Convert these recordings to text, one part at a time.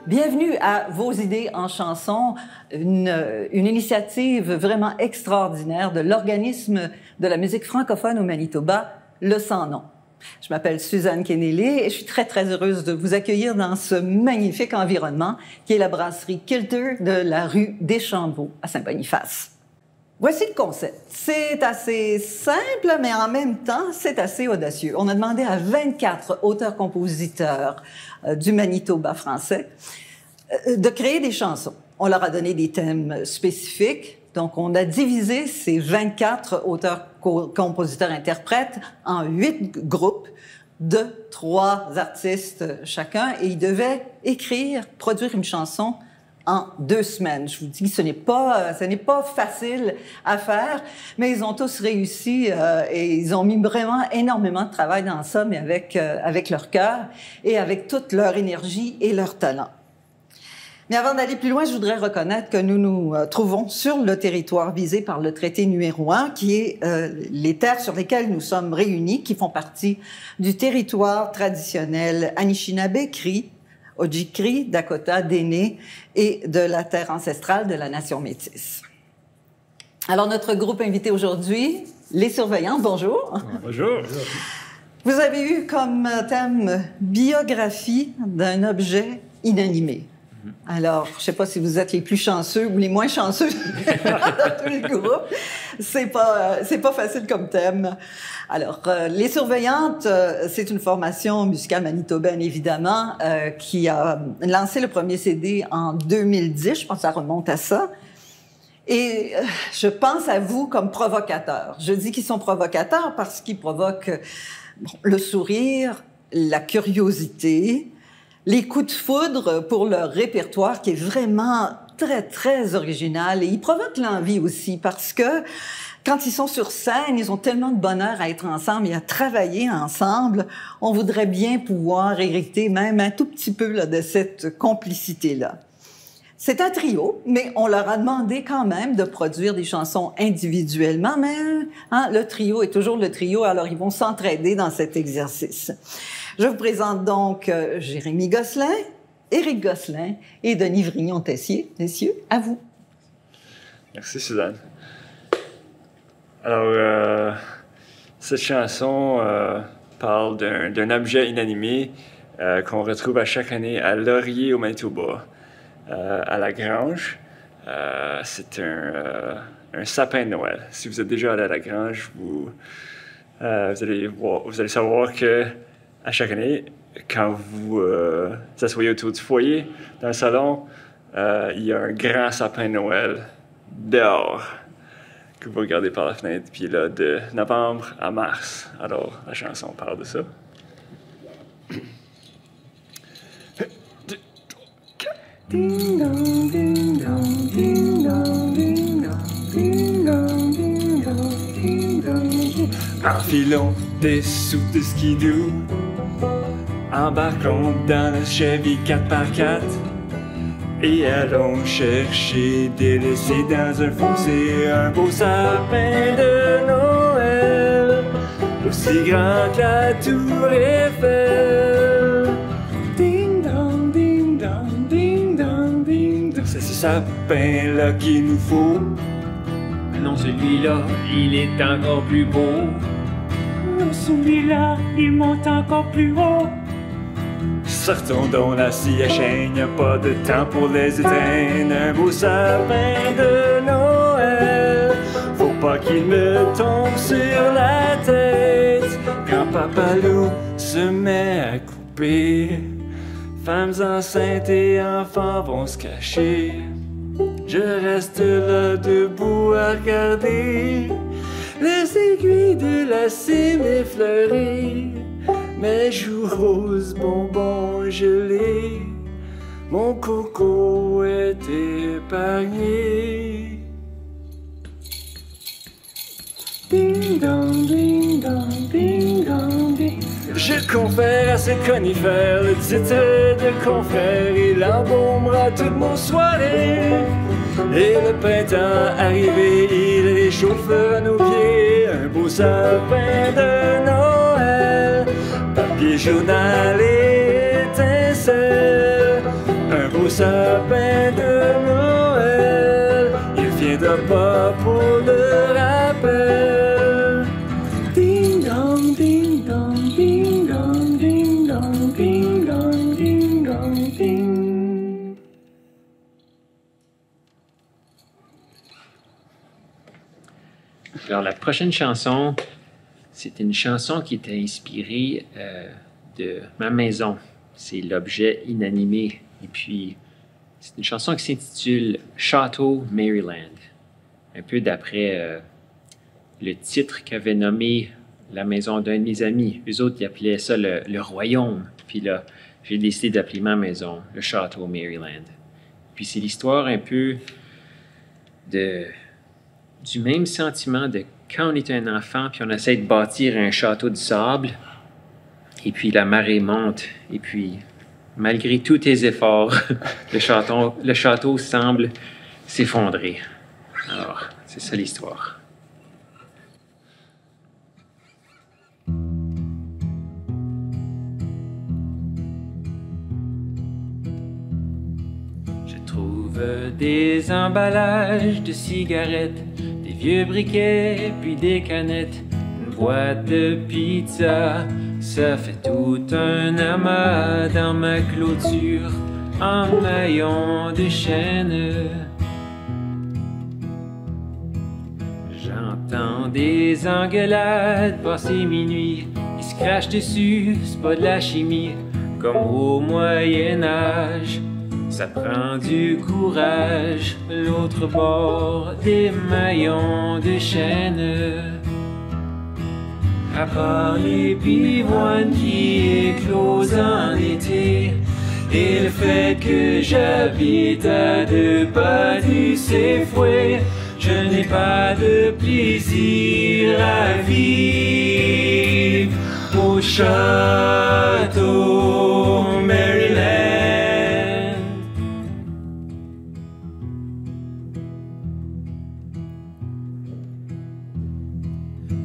Bienvenue à Vos idées en chanson, une initiative vraiment extraordinaire de l'organisme de la musique francophone au Manitoba, Le Sans Nom. Je m'appelle Suzanne Kennelly et je suis très, très heureuse de vous accueillir dans ce magnifique environnement qui est la brasserie Kilter de la rue Deschambault à Saint-Boniface. Voici le concept. C'est assez simple, mais en même temps, c'est assez audacieux. On a demandé à 24 auteurs-compositeurs du Manitoba français de créer des chansons. On leur a donné des thèmes spécifiques. Donc, on a divisé ces 24 auteurs-compositeurs-interprètes en 8 groupes de 3 artistes chacun et ils devaient produire une chanson en 2 semaines. Je vous dis, ce n'est pas facile à faire, mais ils ont tous réussi et ils ont mis vraiment énormément de travail dans ça, mais avec leur cœur et avec toute leur énergie et leur talent. Mais avant d'aller plus loin, je voudrais reconnaître que nous nous trouvons sur le territoire visé par le traité numéro 1, qui est les terres sur lesquelles nous sommes réunis, qui font partie du territoire traditionnel Anishinaabe-Cri, Ojibwe, Dakota, Dene et de la terre ancestrale de la nation métisse. Alors, notre groupe invité aujourd'hui, les surveillants, bonjour. Bonjour. Vous avez eu comme thème biographie d'un objet inanimé. Alors, je ne sais pas si vous êtes les plus chanceux ou les moins chanceux dans tout le groupe. C'est pas facile comme thème. Alors, Les Surveillantes, c'est une formation musicale manitobaine, évidemment, qui a lancé le premier CD en 2010. Je pense que ça remonte à ça. Et je pense à vous comme provocateurs. Je dis qu'ils sont provocateurs parce qu'ils provoquent le sourire, la curiosité, les coups de foudre pour leur répertoire qui est vraiment très, très original. Et ils provoquent l'envie aussi parce que quand ils sont sur scène, ils ont tellement de bonheur à être ensemble et à travailler ensemble. On voudrait bien pouvoir hériter même un tout petit peu là, de cette complicité-là. C'est un trio, mais on leur a demandé quand même de produire des chansons individuellement, mais le trio est toujours le trio, alors ils vont s'entraider dans cet exercice. Je vous présente donc Jérémy Gosselin, Éric Gosselin et Denis Vrignon-Tessier. Messieurs, à vous. Merci, Suzanne. Alors, cette chanson parle d'un objet inanimé qu'on retrouve à chaque année à Laurier, au Manitoba, à la grange. C'est un sapin de Noël. Si vous êtes déjà allé à la grange, vous allez savoir que à chaque année, quand vous asseyez autour du foyer, dans le salon, il y a un grand sapin de Noël dehors que vous regardez par la fenêtre, puis là, de novembre à mars. Alors, la chanson parle de ça. Ding dong, ding dong, ding dong, ding dong, ding dong, ding dong, ding dong. Enfilons des sous de skidoo, embarquons dans le Chevy 4x4 et allons chercher délaissé dans un fossé un beau sapin de Noël, aussi grand que la tour Eiffel. Ding dong, ding dong, ding dong, ding dong. C'est ce sapin-là qu'il nous faut. Non, celui-là, il est encore plus beau. Non, celui-là, il monte encore plus haut. Sortons donc la scie à chaîne, y'a pas de temps pour les éteindre. Un beau sapin de Noël, faut pas qu'il me tombe sur la tête. Quand Papa Loup se met à couper, femmes enceintes et enfants vont se cacher. Je reste là debout à regarder les aiguilles de la cime effleurées. Mes joues roses, bonbons gelés, mon coco est épargné. Ding dong, ding dong, ding dong, ding. Je confère à ce conifère le titre de confrère. Il embaumera toute mon soirée. Et le printemps arrivé, il réchauffe à nos pieds un beau sapin de Noël. Papier, journal et étincelle, un beau sapin de Noël. Il viendra pas pour le rappel. Ding dong, ding dong, ding dong, ding dong, ding dong, ding dong, ding. Alors, la prochaine chanson, c'est une chanson qui était inspirée de ma maison. C'est l'objet inanimé. Et puis, c'est une chanson qui s'intitule Château Maryland. Un peu d'après le titre qu'avait nommé la maison d'un de mes amis. Eux autres, ils appelaient ça le royaume. Puis là, j'ai décidé d'appeler ma maison le Château Maryland. Puis c'est l'histoire un peu du même sentiment de quand on est un enfant, puis on essaie de bâtir un château de sable, et puis la marée monte, et puis malgré tous tes efforts, le château semble s'effondrer. Alors, c'est ça l'histoire. Je trouve des emballages de cigarettes, des vieux briquets, puis des canettes, une boîte de pizza. Ça fait tout un amas dans ma clôture en maillon de chaîne. J'entends des engueulades passer minuit, ils se crachent dessus, c'est pas de la chimie, comme au Moyen-Âge. Ça prend du courage, l'autre bord des maillons de chaîne. À part les pivoines qui éclosent en été, et le fait que j'habite à 2 pas du Safeway, je n'ai pas de plaisir à vivre au château Maryland.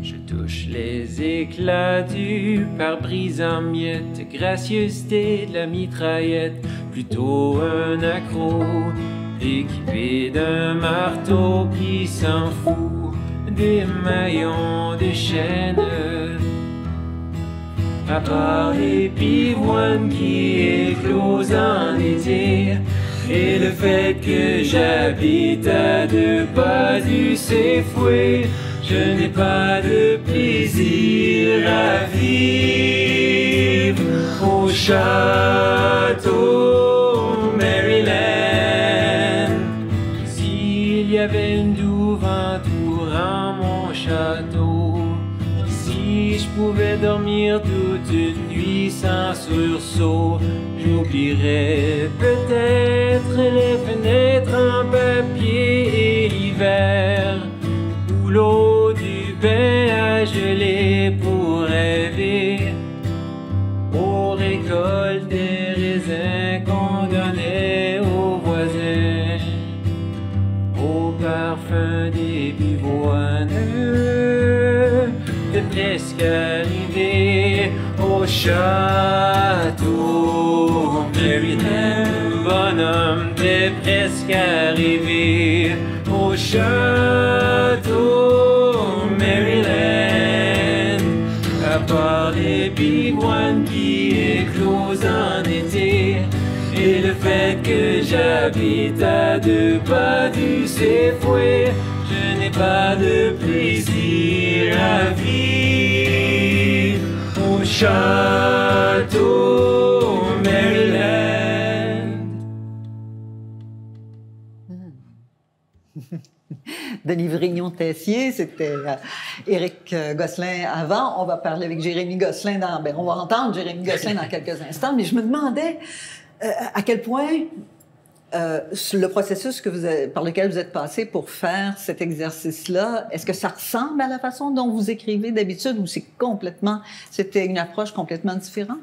Je touche les éclats du pare-brise en miettes, gracieuseté de la mitraillette, plutôt un accro, équipé d'un marteau qui s'en fout des maillons de chaîne. À part les pivoines qui éclosent en été, et le fait que j'habite à 2 pas du Safeway, je n'ai pas de plaisir à vivre au château Maryland. S'il y avait une douve entourant mon château, si je pouvais dormir toute une nuit sans sursaut, j'oublierais peut-être les fenêtres en papier et l'hiver, où l'eau du bain a gelé pour rêver aux récoltes des raisins qu'on donnait aux voisins, au parfum des pivoines. T'es presque arrivé au château Maryland, bonhomme, t'es presque arrivé au château Maryland. À part les pivoines qui éclosent en été, et le fait que j'habite à 2 pas du Safeway, je n'ai pas de plaisir à vivre au château Maryland. Denis Vrignon-Tessier, c'était Éric Gosselin avant. On va parler avec Jérémy Gosselin on va entendre Jérémy Gosselin dans quelques instants, mais je me demandais à quel point le processus par lequel vous êtes passé pour faire cet exercice-là, est-ce que ça ressemble à la façon dont vous écrivez d'habitude ou c'était une approche complètement différente?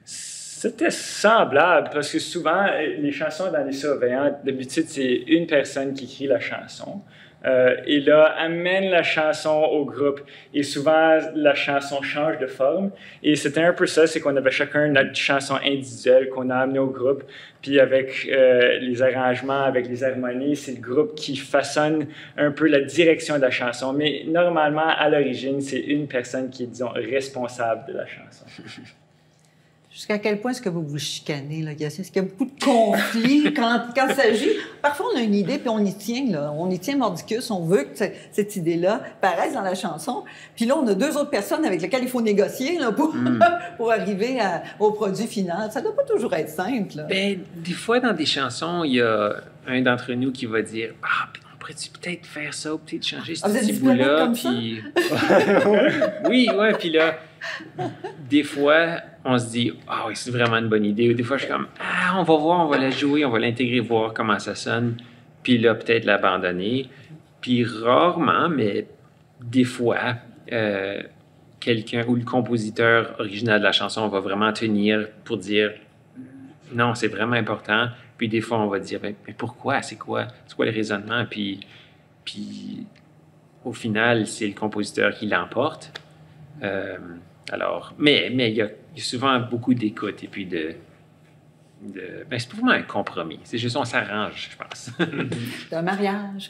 C'était semblable, parce que souvent, les chansons dans les surveillants, d'habitude, c'est une personne qui écrit la chanson. et là amène la chanson au groupe. Et souvent, la chanson change de forme. Et c'était un peu ça, c'est qu'on avait chacun notre chanson individuelle qu'on a amenée au groupe. Puis avec les arrangements, avec les harmonies, c'est le groupe qui façonne un peu la direction de la chanson. Mais normalement, à l'origine, c'est une personne qui est, disons, responsable de la chanson. Jusqu'à quel point est-ce que vous vous chicanez, là, Gatien? Est-ce qu'il y a beaucoup de conflits quand il s'agit... Parfois, on a une idée, puis on y tient, là. On y tient mordicus, on veut que cette idée-là paraisse dans la chanson. Puis là, on a deux autres personnes avec lesquelles il faut négocier, là, pour arriver au produit final. Ça doit pas toujours être simple, là. Ben, des fois, dans des chansons, il y a un d'entre nous qui va dire « Ah, on pourrait-tu peut-être faire ça, ou peut-être changer ce petit bout-là? » Puis... Oui, ouais, puis là, des fois... on se dit « Ah oui, c'est vraiment une bonne idée ». Ou des fois, je suis comme « Ah, on va voir, on va la jouer, on va l'intégrer, voir comment ça sonne. » Puis là, peut-être l'abandonner. Puis rarement, mais des fois, quelqu'un ou le compositeur original de la chanson va vraiment tenir pour dire « Non, c'est vraiment important. » Puis des fois, on va dire « Mais pourquoi? C'est quoi le raisonnement? » Puis au final, c'est le compositeur qui l'emporte. Alors, mais il y a souvent beaucoup d'écoute et puis ben, c'est pas vraiment un compromis. C'est juste on s'arrange, je pense. C'est un mariage.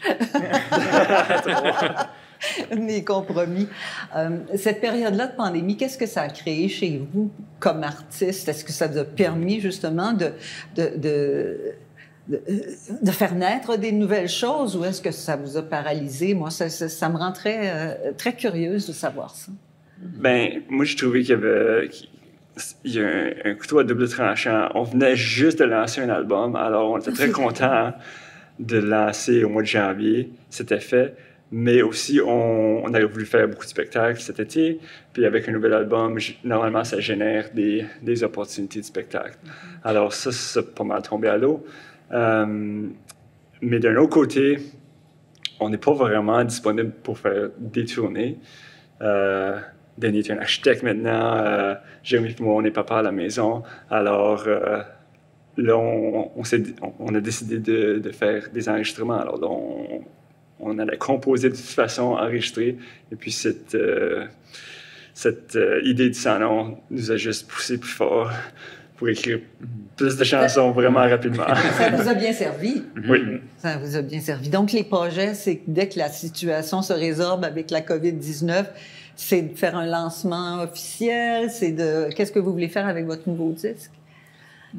Des compromis. Cette période-là de pandémie, qu'est-ce que ça a créé chez vous comme artiste? Est-ce que ça vous a permis justement de faire naître des nouvelles choses ou est-ce que ça vous a paralysé? Moi, ça me rend très curieuse de savoir ça. Ben, moi, je trouvais qu'il y a un couteau à double tranchant. On venait juste de lancer un album, alors on était très contents de lancer au mois de janvier. C'était fait. Mais aussi, on avait voulu faire beaucoup de spectacles cet été. Puis avec un nouvel album, normalement, ça génère des opportunités de spectacle. Alors ça a pas mal tombé à l'eau. Mais d'un autre côté, on n'est pas vraiment disponible pour faire des tournées. Denis est un architecte maintenant. Jérémy et moi, on est papa à la maison. Alors là, on a décidé de faire des enregistrements. Alors là, on allait composer de toute façon, enregistrer. Et puis cette idée du salon nous a juste poussé plus fort pour écrire plus de chansons vraiment rapidement. Ça vous a bien servi. Oui. Ça vous a bien servi. Donc, les projets, c'est que dès que la situation se résorbe avec la COVID-19, c'est de faire un lancement officiel, Qu'est-ce que vous voulez faire avec votre nouveau disque?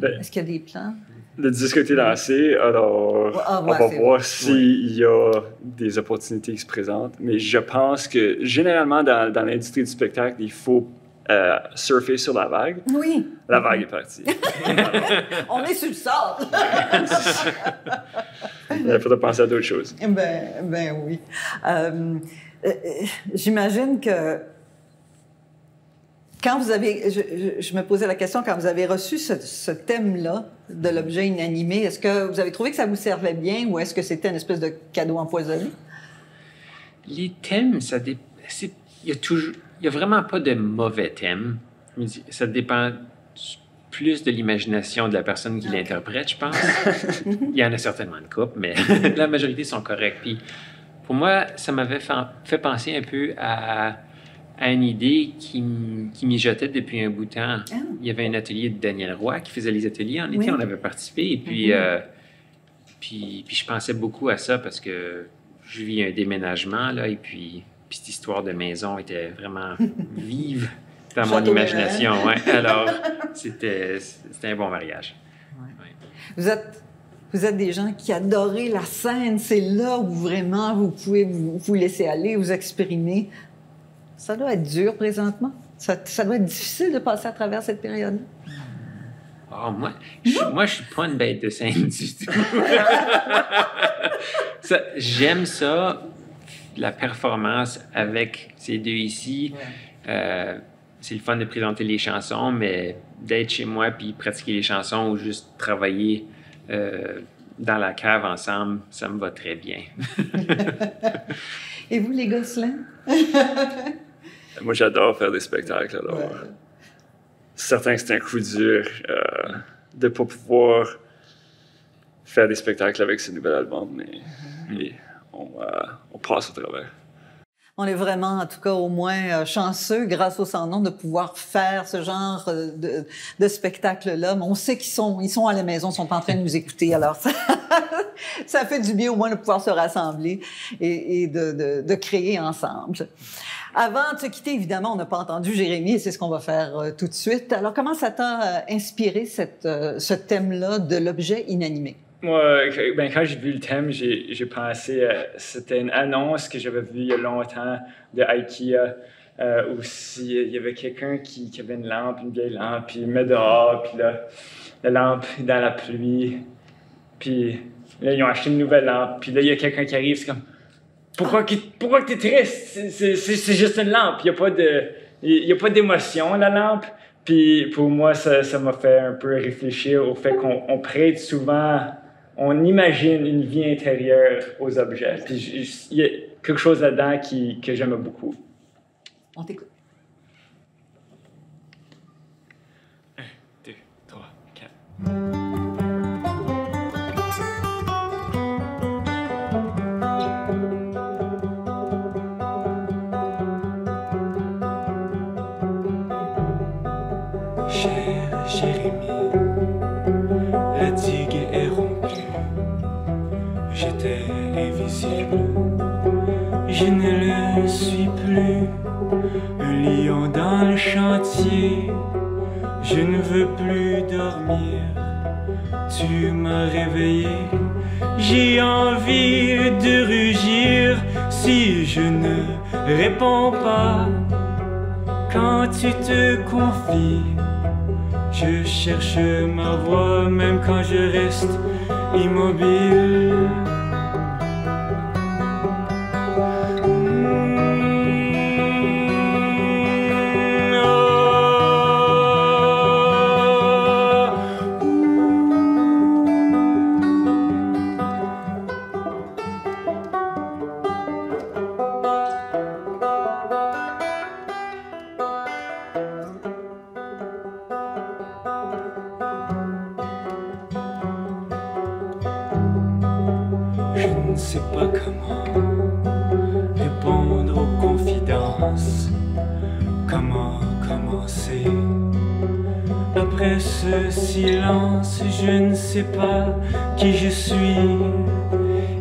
Est-ce qu'il y a des plans? Le disque a été lancé, alors on va voir s'il y a des opportunités qui se présentent. Mais je pense que, généralement, dans l'industrie du spectacle, il faut surfer sur la vague. Oui. La vague est partie. On est sur le sable. Il faudra penser à d'autres choses. Ben oui. J'imagine que quand vous avez... Je me posais la question, quand vous avez reçu ce thème-là de l'objet inanimé, est-ce que vous avez trouvé que ça vous servait bien ou est-ce que c'était une espèce de cadeau empoisonné? Les thèmes, il y a vraiment pas de mauvais thèmes. Ça dépend plus de l'imagination de la personne qui l'interprète, je pense. Il y en a certainement une couple, mais la majorité sont corrects. Puis, pour moi, ça m'avait fait penser un peu à une idée qui mijotait depuis un bout de temps. Ah. Il y avait un atelier de Daniel Roy qui faisait les ateliers. En été, on avait participé. Et puis, puis je pensais beaucoup à ça parce que je vis un déménagement, là, et puis cette histoire de maison était vraiment vive dans mon imagination. Ouais. Alors, c'était un bon mariage. Ouais. Ouais. Vous êtes des gens qui adorez la scène. C'est là où vraiment vous pouvez vous laisser aller, vous exprimer. Ça doit être dur présentement. Ça doit être difficile de passer à travers cette période-là. Oh, moi, je suis pas une bête de scène du tout. J'aime ça, la performance avec ces deux ici. Ouais. C'est le fun de présenter les chansons, mais d'être chez moi puis pratiquer les chansons ou juste travailler dans la cave ensemble, ça me va très bien. Et vous, les Gosselin? Moi, j'adore faire des spectacles. Alors, c'est certain que c'est un coup dur de ne pas pouvoir faire des spectacles avec ce nouvel album, mais on passe au travers. On est vraiment, en tout cas, au moins chanceux, grâce au Sans Nom, de pouvoir faire ce genre de spectacle-là. Mais on sait qu'ils sont à la maison, ils sont en train de nous écouter. Alors, ça fait du bien au moins de pouvoir se rassembler et de créer ensemble. Avant de se quitter, évidemment, on n'a pas entendu Jérémy et c'est ce qu'on va faire tout de suite. Alors, comment ça t'a inspiré ce thème-là de l'objet inanimé? Moi, quand j'ai vu le thème, j'ai pensé, c'était une annonce que j'avais vue il y a longtemps de IKEA, où il y avait quelqu'un qui avait une lampe, une vieille lampe, puis il met dehors, puis là, la lampe est dans la pluie, puis là, ils ont acheté une nouvelle lampe, puis là, il y a quelqu'un qui arrive, c'est comme, pourquoi que t'es triste? C'est juste une lampe, il y a pas d'émotion, la lampe. Puis pour moi, ça m'a fait un peu réfléchir au fait qu'on prête souvent, on imagine une vie intérieure aux objets. Puis il y a quelque chose là-dedans que j'aime beaucoup. On t'écoute. 1, 2, 3, 4. Cher Jérémy, la digue est rompue. J'étais invisible, je ne le suis plus. Un lion dans le chantier, je ne veux plus dormir. Tu m'as réveillé, j'ai envie de rugir si je ne réponds pas. Quand tu te confies, je cherche ma voix, même quand je reste immobile. Je ne sais pas comment répondre aux confidences, comment commencer. Après ce silence, je ne sais pas qui je suis.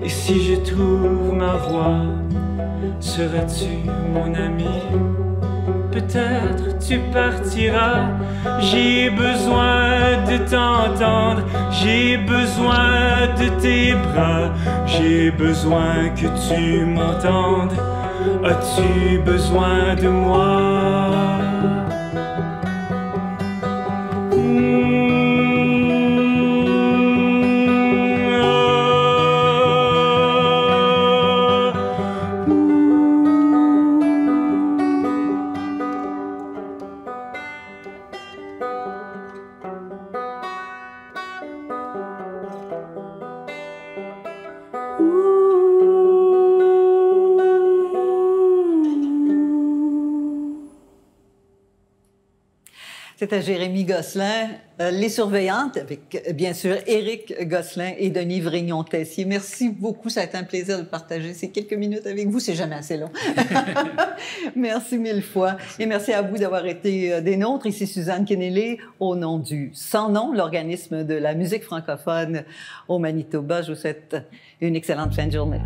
Et si je trouve ma voix, seras-tu mon ami? Peut-être tu partiras. J'ai besoin de t'entendre, j'ai besoin de tes bras, j'ai besoin que tu m'entendes. As-tu besoin de moi? C'était Jérémy Gosselin, Les Surveillantes, avec bien sûr Éric Gosselin et Denis Vrignon-Tessier. Merci beaucoup, ça a été un plaisir de partager ces quelques minutes avec vous. C'est jamais assez long. Merci mille fois. Et merci à vous d'avoir été des nôtres. Ici Suzanne Kennelly, au nom du Sans Nom, l'organisme de la musique francophone au Manitoba. Je vous souhaite une excellente fin de journée.